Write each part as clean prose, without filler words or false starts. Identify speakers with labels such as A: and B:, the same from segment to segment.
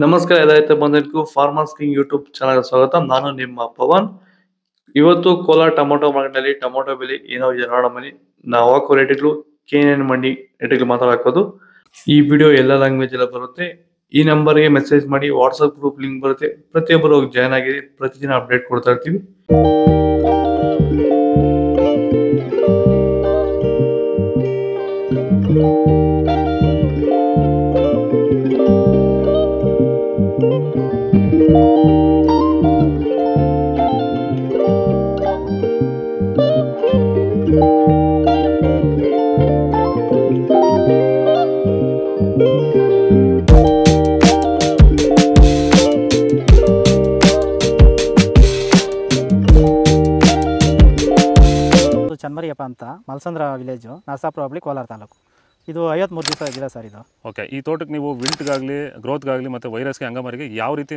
A: ನಮಸ್ಕಾರ ರೈತ ಬಂಧುಗಳಿಗೂ farmers king YouTube channel ಸ್ವಾಗತ. ನಾನು ನಿಮ್ಮ ಪವನ್. ಇವತ್ತು ಕೋಲಾರ ಟೊಮೊಟೊ ಮಾರ್ಕೆಟ್ ನಲ್ಲಿ ಟೊಮೊಟೊ ಬೆಲೆ ಏನೋ ನೋಡೋಣ ಬನ್ನಿ. ನಾವು ಹಾಕೋ ರೇಟ್ಗಳು KNN ಮಂಡಿ ರೇಟ್ಗಳು ಮಾತಾಡೋದು. ಈ ವಿಡಿಯೋ ಎಲ್ಲ ಲ್ಯಾಂಗ್ವೇಜ್ ಎಲ್ಲ ಬರುತ್ತೆ. ಈ ನಂಬರ್ಗೆ ಮೆಸೇಜ್ ಮಾಡಿ, ವಾಟ್ಸ್ಆಪ್ ಗ್ರೂಪ್ ಲಿಂಕ್ ಬರುತ್ತೆ. ಪ್ರತಿಯೊಬ್ಬರು ಜಾಯ್ನ್ ಆಗಿ ಪ್ರತಿದಿನ ಅಪ್ಡೇಟ್ ಕೊಡ್ತಾ ಇರ್ತೀವಿ.
B: ಚನ್ಮರಿಯಪ್ಪ ಅಂತ ಮಲ್ಸಂದ್ರ ವಿಲೇಜು, ನರಸಾಪುರ ಹೋಬಳಿ, ಕೋಲಾರ ತಾಲೂಕು. ಇದು 53 ದಿವಸ ಗಿಡ ಸರ್ ಇದು.
C: ಓಕೆ. ಈ ತೋಟಕ್ಕೆ ನೀವು ವಿಲ್ಟ್ಗಾಗಲಿ ಗ್ರೋತ್ಗಾಗಲಿ ಮತ್ತು ವೈರಸ್ಗೆ ಅಂಗಮಾರಿಗೆ ಯಾವ ರೀತಿ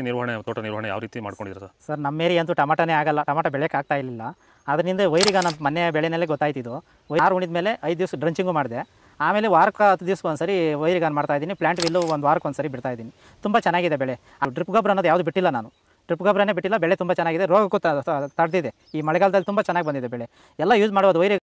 C: ತೋಟ ನಿರ್ವಹಣೆ ಯಾವ ರೀತಿ ಮಾಡ್ಕೊಂಡಿದ್ದೀರಾ
B: ಸರ್? ನಮ್ಮ ಏರಿಯಾ ಅಂತೂ ಟಮಾಟನೇ ಆಗಲ್ಲ, ಟಮಾಟ ಬೆಳೆಯೋಕೆ ಆಗ್ತಾ ಇರಲಿಲ್ಲ. ಅದರಿಂದ ವೈರಿಗೆ ನಮ್ಮ ಮನೆ ಬೆಳೆನಲ್ಲೇ ಗೊತ್ತಾಯ್ತಿದ್ದು. ಯಾರು ಉಣಿದ ಮೇಲೆ 5 ದಿವಸ ಡ್ರಂಚಿಂಗು ಮಾಡಿದೆ. ಆಮೇಲೆ ವಾರಕ್ಕೆ 10 ದಿವಸಕ್ಕೆ ಒಂದ್ಸರಿ ವೈರಿಗಾನ್ ಮಾಡ್ತಾಯಿದ್ದೀನಿ. ಪ್ಲಾಂಟ್ ವಿಲ್ಲು ಒಂದು ವಾರಕ್ಕೆ ಒಂದ್ಸರಿ ಬಿಡ್ತಾಯಿದ್ದೀನಿ. ತುಂಬ ಚೆನ್ನಾಗಿದೆ ಬೆಳೆ. ಡ್ರಿಪ್ ಗೊಬ್ಬರ ಅನ್ನೋದು ಯಾವುದು ಬಿಟ್ಟಿಲ್ಲ ನಾನು. ಡ್ರಿಪ್ ಗೊಬ್ಬರನೇ ಬಿಟ್ಟಿಲ್ಲ. ಬೆಳೆ ತುಂಬ ಚೆನ್ನಾಗಿದೆ. ರೋಗಕ್ಕೂ ತಡೆದಿದೆ. ಈ ಮಳೆಗಾಲದಲ್ಲಿ ತುಂಬ ಚೆನ್ನಾಗಿ ಬಂದಿದೆ ಬೆಳೆ. ಎಲ್ಲ ಯೂಸ್ ಮಾಡೋದು ವೈರಿ.